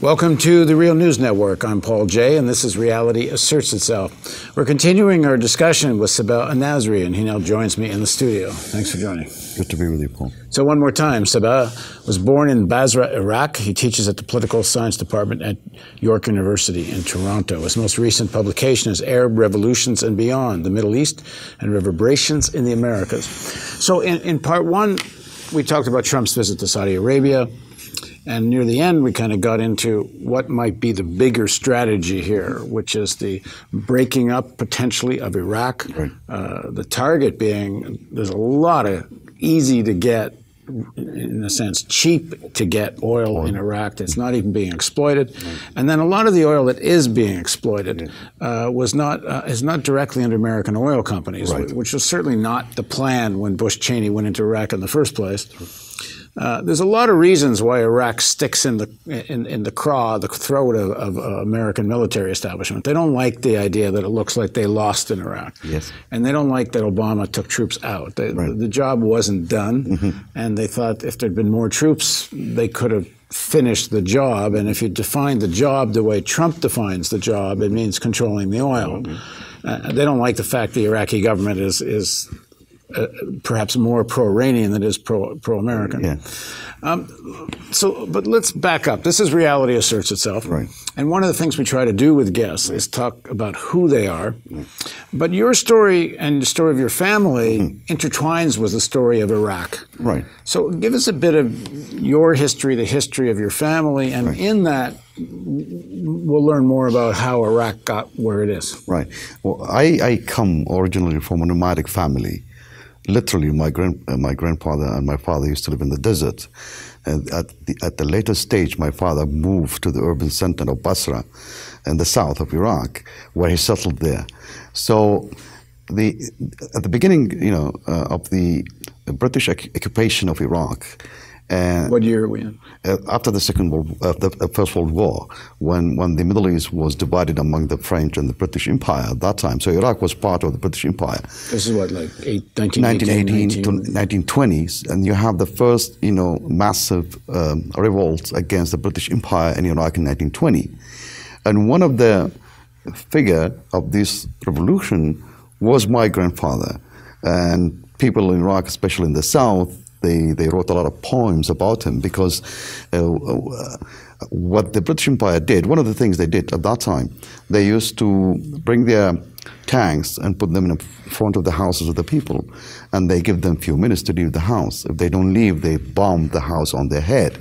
Welcome to the Real News Network. I'm Paul Jay, and this is Reality Asserts Itself. We're continuing our discussion with Sabah Alnasseri, and he now joins me in the studio. Thanks for joining. Good to be with you, Paul. So one more time, Sabah was born in Basra, Iraq. He teaches at the Political Science Department at York University in Toronto. His most recent publication is Arab Revolutions and Beyond, the Middle East and Reverberations in the Americas. So in part one, we talked about Trump's visit to Saudi Arabia. And near the end, we kind of got into what might be the bigger strategy here, which is the breaking up potentially of Iraq. Right. The target being there's a lot of easy to get, in a sense, cheap to get oil in Iraq that's not even being exploited. Right. And then a lot of the oil that is being exploited is not directly under American oil companies, which was certainly not the plan when Bush-Cheney went into Iraq in the first place. There's a lot of reasons why Iraq sticks in the throat of American military establishment. They don't like the idea that it looks like they lost in Iraq. Yes. And they don't like that Obama took troops out. The job wasn't done, and they thought if there'd been more troops, they could have finished the job. And if you define the job the way Trump defines the job, it means controlling the oil. They don't like the fact the Iraqi government is perhaps more pro-Iranian than it is pro-American. Yeah. But let's back up. This is Reality Asserts Itself. Right. And one of the things we try to do with guests is talk about who they are. But your story and the story of your family intertwines with the story of Iraq. Right. So give us a bit of your history, the history of your family, and in that, we'll learn more about how Iraq got where it is. Right. Well, I come originally from a nomadic family. Literally, my grandfather and my father used to live in the desert. And at the later stage, my father moved to the urban center of Basra in the south of Iraq, where he settled there. So at the beginning, of the British occupation of Iraq. What year are we in? After the First World War, when the Middle East was divided among the French and the British Empire at that time. So Iraq was part of the British Empire. This is what, like 1918 to 1920s, and you have the first, massive revolt against the British Empire in Iraq in 1920. And one of the figure of this revolution was my grandfather. And people in Iraq, especially in the south, they wrote a lot of poems about him because what the British Empire did, one of the things they did at that time, they used to bring their tanks and put them in front of the houses of the people, and they give them a few minutes to leave the house. If they don't leave, they bomb the house on their head,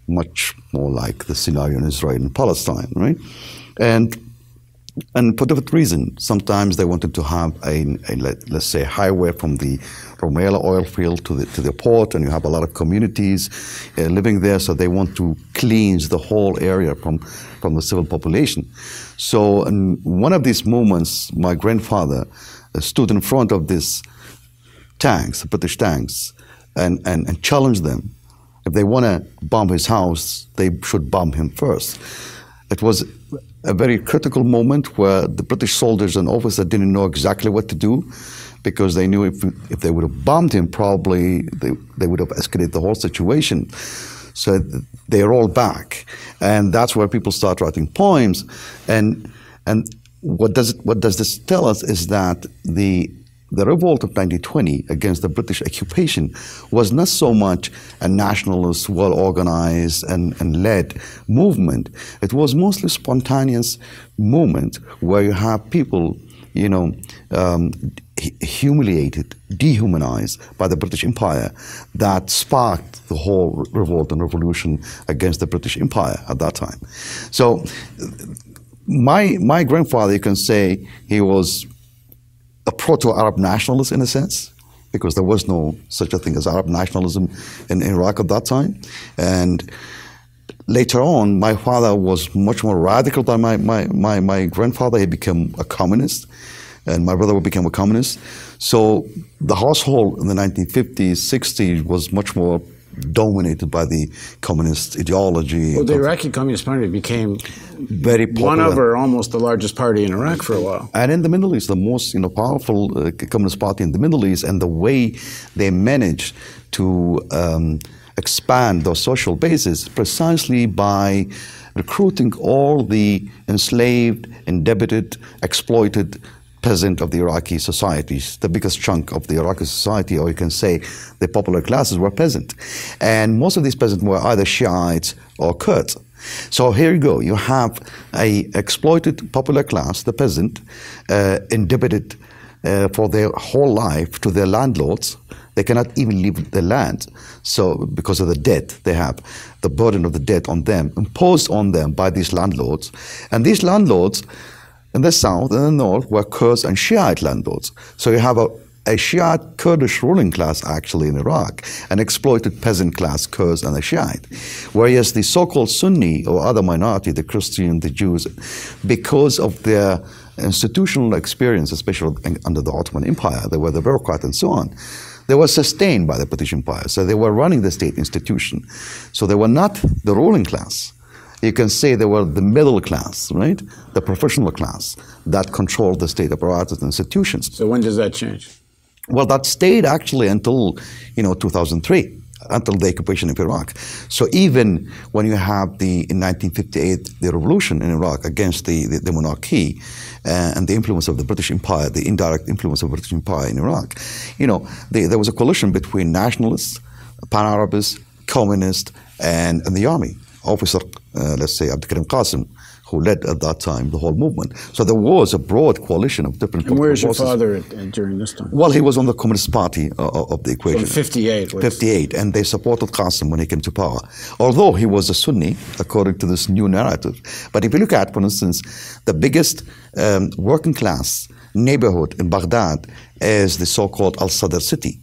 much more like the scenario in Israel and Palestine, right? And for different reasons. Sometimes they wanted to have let's say, highway from the Rumaila oil field to the port, and you have a lot of communities living there, so they want to cleanse the whole area from the civil population. So in one of these moments, my grandfather stood in front of these tanks, the British tanks, and challenged them. If they want to bomb his house, they should bomb him first. It was a very critical moment where the British soldiers and officers didn't know exactly what to do, because they knew if they would have bombed him, probably they would have escalated the whole situation. So they rolled back, and that's where people start writing poems. And what does this tell us is that the revolt of 1920 against the British occupation was not so much a nationalist, well-organized and led movement. It was mostly spontaneous movement where you have people, humiliated, dehumanized by the British Empire, that sparked the whole revolt and revolution against the British Empire at that time. So my grandfather, you can say, he was a proto-Arab nationalist in a sense, because there was no such a thing as Arab nationalism in Iraq at that time. And later on, my father was much more radical than my grandfather. He became a communist, and my brother became a communist. So the household in the 1950s, 60s was much more dominated by the communist ideology. Well, the Iraqi Communist Party became very popular. One of, or almost the largest party in Iraq for a while. And in the Middle East, the most powerful communist party in the Middle East, and the way they managed to expand their social basis precisely by recruiting all the enslaved, indebted, exploited peasant of the Iraqi societies. The biggest chunk of the Iraqi society, or you can say the popular classes, were peasant. And most of these peasants were either Shiites or Kurds. So here you go. You have a exploited popular class, the peasant, indebted for their whole life to their landlords. They cannot even leave the land, so because of the debt they have, the burden of the debt on them, imposed on them by these landlords. And these landlords in the south and the north were Kurds and Shiite landlords. So you have a Shiite Kurdish ruling class actually in Iraq, an exploited peasant class, Kurds and the Shiite. Whereas the so-called Sunni or other minority, the Christian, the Jews, because of their institutional experience, especially under the Ottoman Empire, they were the bureaucrat and so on, they were sustained by the British Empire. So they were running the state institution. So they were not the ruling class. You can say they were the middle class, right? The professional class that controlled the state apparatus and institutions. So when does that change? Well, that stayed actually until, 2003, until the occupation of Iraq. So even when you have in 1958, the revolution in Iraq against the monarchy and the influence of the British Empire, the indirect influence of the British Empire in Iraq, there was a coalition between nationalists, pan-Arabists, communists, and the army. Officer, let's say, Abdul Qasim, who led at that time the whole movement. So there was a broad coalition of different And where's your forces. father during this time? Well, he was on the Communist Party of the equation. From 58. 58, and they supported Qasim when he came to power. Although he was a Sunni, according to this new narrative. But if you look at, for instance, the biggest working class neighborhood in Baghdad is the so-called Al-Sadr city.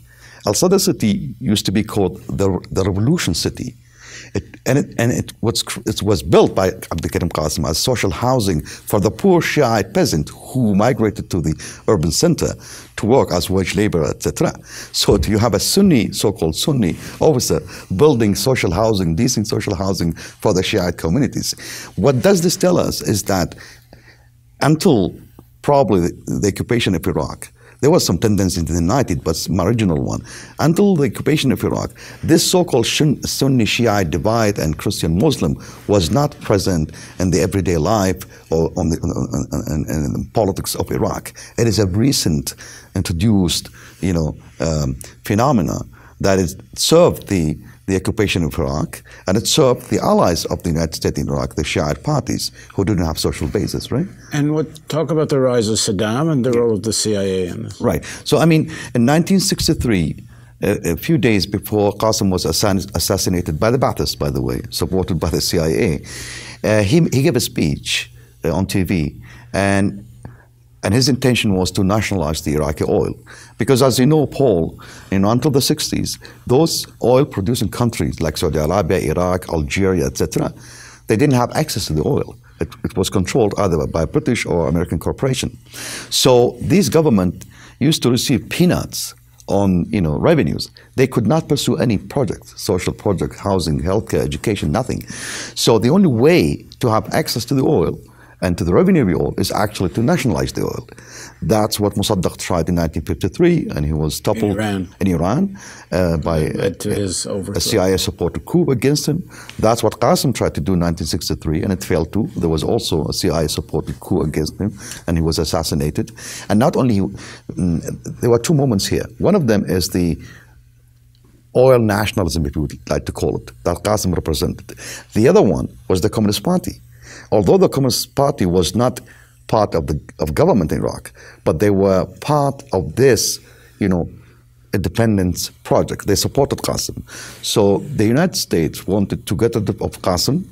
Al-Sadr city used to be called the Revolution City. It was built by Abdul Qasim as social housing for the poor Shiite peasant who migrated to the urban center to work as wage labor, etc. So you have a Sunni, so-called Sunni officer building social housing, decent social housing for the Shiite communities. What does this tell us is that until probably the occupation of Iraq, there was some tendency to deny it, but marginal one. Until the occupation of Iraq, this so-called Sunni-Shiite divide and Christian-Muslim was not present in the everyday life or in the politics of Iraq. It is a recent introduced, phenomena that it served the occupation of Iraq, and it served the allies of the United States in Iraq, the Shiite parties, who didn't have social basis, right? And talk about the rise of Saddam and the role of the CIA in this. Right. So, in 1963, a few days before Qasim was assassinated by the Ba'athists, by the way, supported by the CIA, he gave a speech on TV, and his intention was to nationalize the Iraqi oil. Because as you know, Paul, until the 60s, those oil-producing countries like Saudi Arabia, Iraq, Algeria, etc., they didn't have access to the oil. It was controlled either by British or American corporation. So these governments used to receive peanuts on revenues. They could not pursue any project, social project, housing, healthcare, education, nothing. So the only way to have access to the oil and to the revenue of the oil is actually to nationalize the oil. That's what Mossadegh tried in 1953, and he was toppled in Iran by a CIA-supported coup against him. That's what Qasim tried to do in 1963, and it failed too. There was also a CIA-supported coup against him, and he was assassinated. And not only, there were two moments here. One of them is the oil nationalism, if you would like to call it, that Qasim represented. The other one was the Communist Party. Although the Communist Party was not part of government in Iraq, but they were part of this, independence project. They supported Qasim. So the United States wanted to get rid of Qasim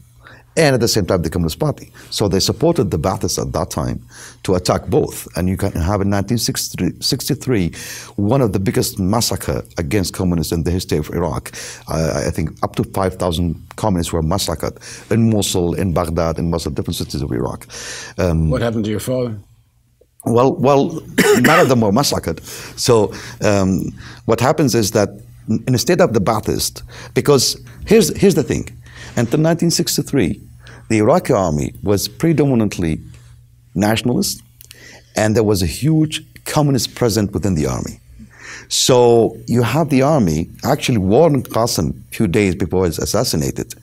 and at the same time the Communist Party. So they supported the Ba'athists at that time to attack both. And you can have in 1963 one of the biggest massacre against communists in the history of Iraq. I think up to 5,000 communists were massacred in Mosul, in Baghdad, in most of the different cities of Iraq. What happened to your father? Well, none of them were massacred. So what happens is that instead of the Ba'athist, because here's the thing. Until 1963, the Iraqi army was predominantly nationalist, and there was a huge communist presence within the army. So you have the army actually warned Qasim a few days before he was assassinated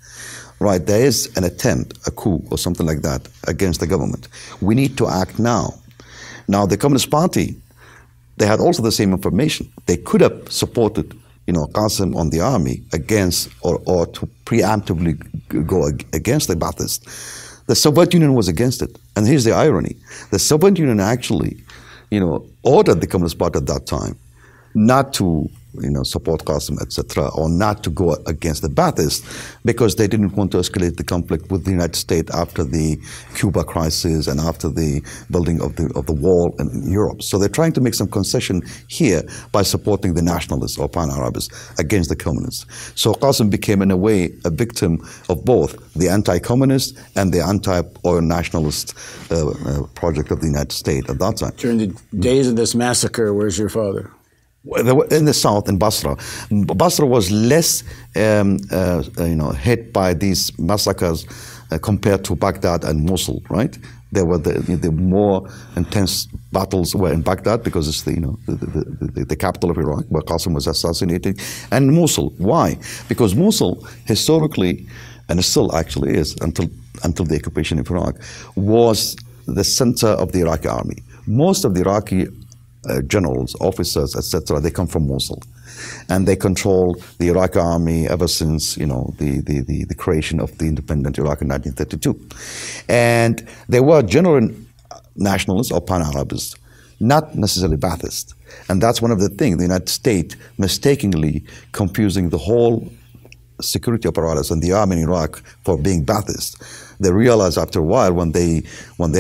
right, there is an attempt, a coup or something like that against the government. We need to act now. Now, the Communist Party, they had also the same information. They could have supported, Qasim on the army against or to preemptively go against the Ba'athists. The Soviet Union was against it. And here's the irony. The Soviet Union actually, ordered the Communist Party at that time not to support Qasim, etc., or not to go against the Ba'athists because they didn't want to escalate the conflict with the United States after the Cuba crisis and after the building of the wall in Europe. So they're trying to make some concession here by supporting the nationalists or pan-Arabists against the communists. So Qasim became, in a way, a victim of both the anti-communist and the anti-oil nationalist project of the United States at that time. During the days of this massacre, where's your father? In the south, in Basra. Basra was less hit by these massacres compared to Baghdad and Mosul, right? There were the more intense battles were in Baghdad because it's the capital of Iraq, where Qasim was assassinated, and Mosul. Why? Because Mosul, historically, and it still actually is until the occupation of Iraq, was the center of the Iraqi army. Most of the Iraqi generals, officers, etc., they come from Mosul, and they control the Iraqi army ever since the creation of the independent Iraq in 1932. And they were genuine nationalists or pan-Arabists, not necessarily Ba'athists. And that's one of the things, the United States mistakenly confusing the whole security apparatus and the army in Iraq for being Ba'athist. They realized after a while, when they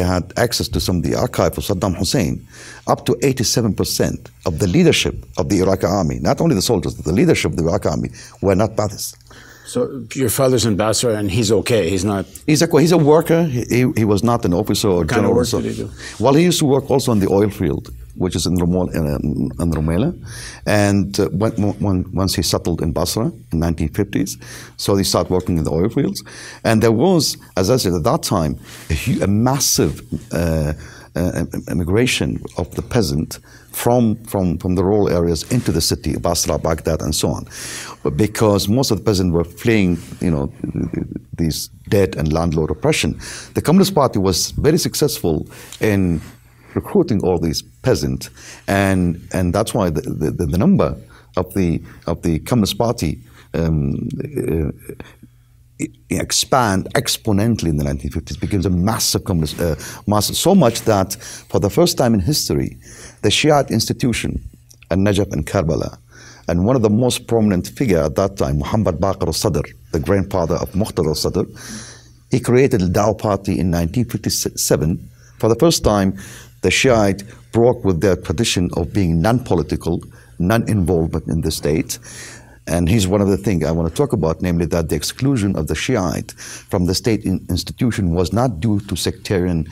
had access to some of the archive of Saddam Hussein, up to 87% of the leadership of the Iraqi army, not only the soldiers, but the leadership of the Iraqi army, were not Ba'athists. So your father's in Basra, and he's okay. He's not. He's a worker. He was not an officer or general. What kind of work did he do? Well, he used to work also in the oil field, which is in Rumaila. And once he settled in Basra in 1950s, so he started working in the oil fields. And there was, as I said at that time, a massive immigration of the peasant from the rural areas into the city, Basra, Baghdad, and so on, because most of the peasants were fleeing, these debt and landlord oppression. The Communist Party was very successful in recruiting all these peasants, and that's why the number of the Communist Party expand exponentially in the 1950s, becomes a massive communist, so much that for the first time in history, the Shiite institution in Najaf and Karbala, and one of the most prominent figure at that time, Muhammad Baqir al-Sadr, the grandfather of Muqtada al-Sadr, he created the Dawah Party in 1957. For the first time, the Shiite broke with their tradition of being non-political, non-involvement in the state. And here's one of the things I want to talk about, namely that the exclusion of the Shiite from the state institution was not due to sectarian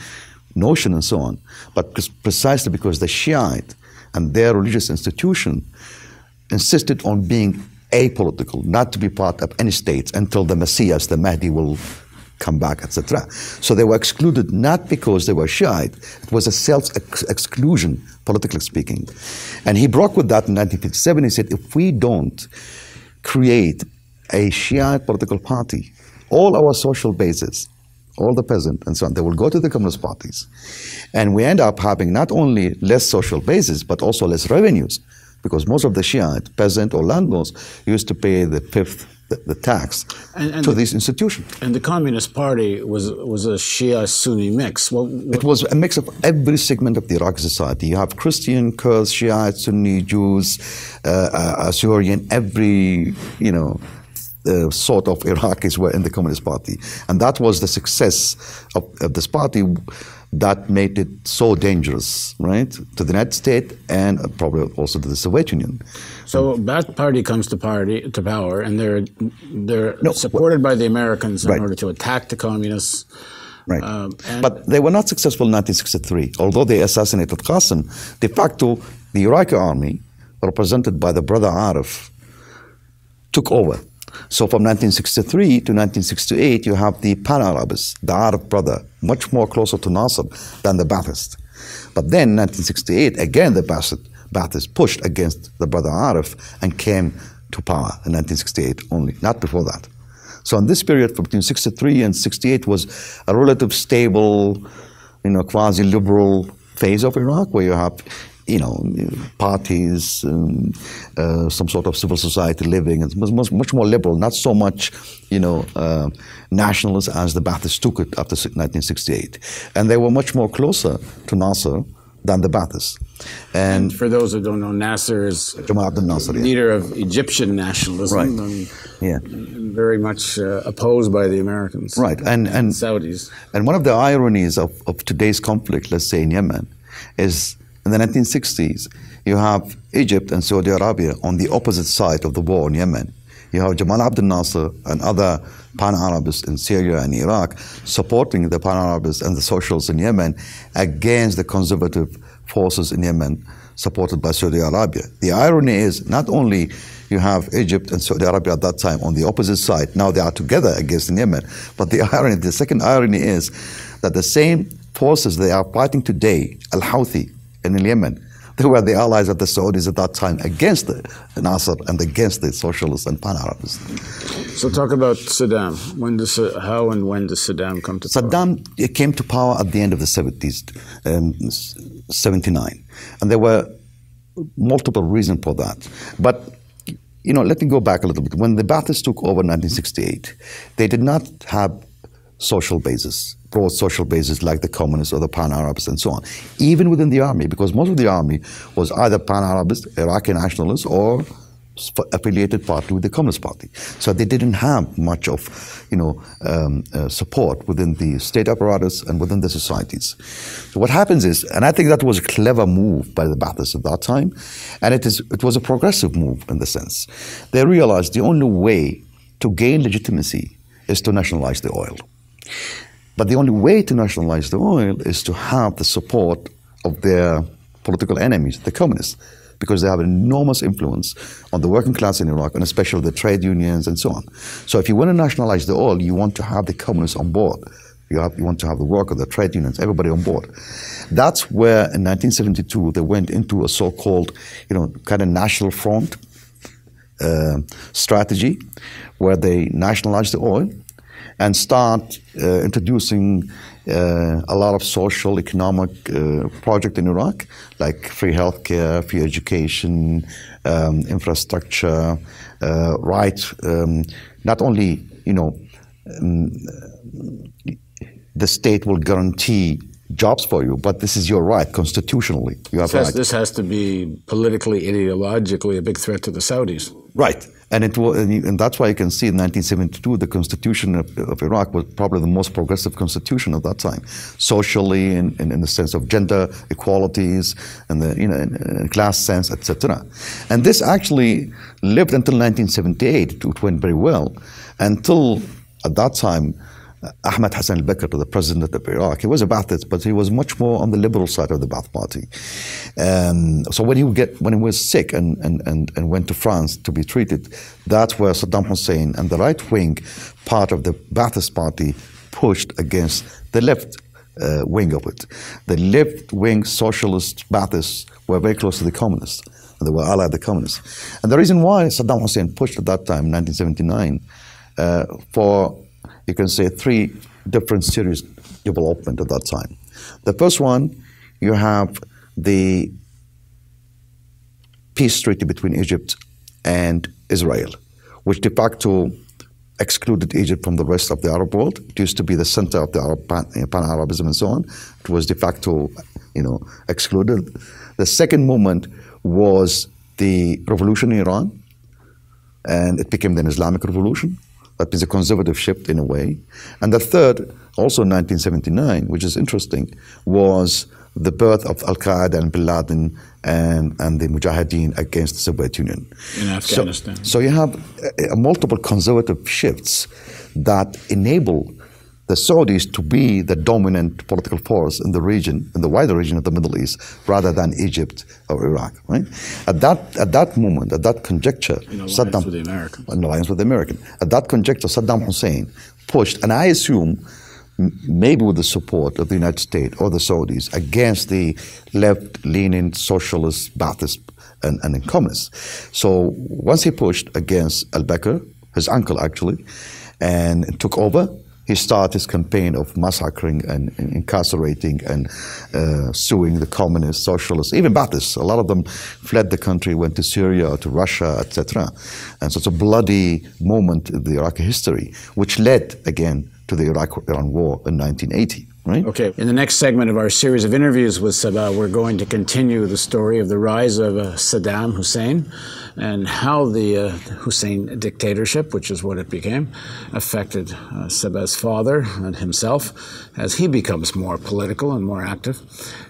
notion and so on, but precisely because the Shiite and their religious institution insisted on being apolitical, not to be part of any state until the Messiah, the Mahdi, will come back, etc. So they were excluded not because they were Shiite, it was a self-exclusion, politically speaking. And he broke with that in 1957. He said, if we don't create a Shiite political party, all our social bases, all the peasants and so on, they will go to the communist parties. And we end up having not only less social bases, but also less revenues, because most of the Shiite, peasant or landlords, used to pay the fifth, the tax to these institutions. And the Communist Party was a Shia-Sunni mix. It was a mix of every segment of the Iraqi society. You have Christian, Kurds, Shiite, Sunni, Jews, Assyrian, every, sort of Iraqis were in the Communist Party. And that was the success of this party that made it so dangerous, right, to the United States and probably also to the Soviet Union. So that party comes to power, and they're supported by the Americans in order to attack the communists. Right. But they were not successful in 1963. Although they assassinated Qasim, de facto, the Iraqi army, represented by the brother Arif, took over. So from 1963 to 1968, you have the pan-Arabists, the Arab brother, much more closer to Nasser than the Ba'athists. But then, 1968, again, the Ba'athists pushed against the brother Arif and came to power in 1968 only, not before that. So in this period, between 63 and 68, was a relative stable, quasi-liberal phase of Iraq, where you have, parties, some sort of civil society living. It was much more liberal, not so much, nationalist as the Ba'athists took it after 1968. And they were much more closer to Nasser than the Ba'athists. And for those who don't know, Nasser is leader of Egyptian nationalism, right. and very much opposed by the Americans, right, and Saudis. And one of the ironies of today's conflict, let's say in Yemen, is in the 1960s, you have Egypt and Saudi Arabia on the opposite side of the war in Yemen. You have Jamal Abdel Nasser and other pan-Arabists in Syria and Iraq supporting the pan-Arabists and the socialists in Yemen against the conservative forces in Yemen supported by Saudi Arabia. The irony is not only you have Egypt and Saudi Arabia at that time on the opposite side, now they are together against Yemen, but the second irony is that the same forces they are fighting today, Al-Houthi in Yemen, they were the allies of the Saudis at that time against the Nasser and against the socialists and pan-Arabists. So talk about Saddam. How and when does Saddam come to power? Saddam came to power at the end of the 70s, 79. And there were multiple reasons for that. But, let me go back a little bit. When the Ba'athists took over in 1968, they did not have social basis, broad social basis like the communists or the pan-Arabists and so on, even within the army, because most of the army was either pan-Arabist, Iraqi nationalists, or affiliated party with the Communist Party. So they didn't have much of, support within the state apparatus and within the societies. So what happens is, and I think that was a clever move by the Ba'athists at that time, and it was a progressive move in the sense. They realized the only way to gain legitimacy is to nationalize the oil. But the only way to nationalize the oil is to have the support of their political enemies, the communists, because they have an enormous influence on the working class in Iraq, and especially the trade unions and so on. So if you want to nationalize the oil, you want to have the communists on board. You want to have the workers, the trade unions, everybody on board. That's where in 1972 they went into a so-called, kind of national front strategy, where they nationalized the oil and start introducing a lot of social, economic projects in Iraq, like free healthcare, free education, infrastructure, not only, the state will guarantee jobs for you, but this is your right constitutionally. You have right. This has to be politically, ideologically a big threat to the Saudis. Right. And that's why you can see in 1972 the constitution of Iraq was probably the most progressive constitution at that time, socially, in the sense of gender equalities and the in class sense, etc. And this actually lived until 1978. It went very well until at that time. Ahmed Hassan al-Bakr, the president of Iraq, he was a Ba'athist, but he was much more on the liberal side of the Ba'ath party. So when he was sick and went to France to be treated, that's where Saddam Hussein and the right-wing part of the Ba'athist party pushed against the left wing of it. The left-wing socialist Ba'athists were very close to the communists, and they were allied of the communists. And the reason why Saddam Hussein pushed at that time, 1979, for you can say three different series development at that time. The first one, you have the peace treaty between Egypt and Israel, which de facto excluded Egypt from the rest of the Arab world. It used to be the center of the pan-Arabism and so on. It was de facto, excluded. The second movement was the revolution in Iran, and it became an Islamic revolution. That means a conservative shift in a way. And the third, also in 1979, which is interesting, was the birth of Al-Qaeda and Bin Laden and the Mujahideen against the Soviet Union. In Afghanistan. So you have multiple conservative shifts that enable the Saudis to be the dominant political force in the region, in the wider region of the Middle East, rather than Egypt or Iraq. Right? At that moment, at that conjuncture, in alliance with the Americans. In alliance with the Americans. At that conjuncture, Saddam Hussein pushed, and I assume maybe with the support of the United States or the Saudis, against the left-leaning socialist Ba'athist and communists. So once he pushed against al-Bakr, his uncle actually, and took over, he started his campaign of massacring and incarcerating and suing the communists, socialists, even Ba'athists. A lot of them fled the country, went to Syria, to Russia, etc. And so it's a bloody moment in the Iraqi history, which led again to the Iraq-Iran war in 1980. Right? Okay. In the next segment of our series of interviews with Sabah, we're going to continue the story of the rise of Saddam Hussein and how the Hussein dictatorship, which is what it became, affected Sabah's father and himself as he becomes more political and more active.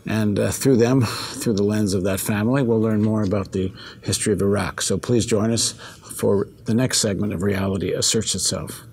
And through the lens of that family, we'll learn more about the history of Iraq. So please join us for the next segment of Reality Asserts Itself.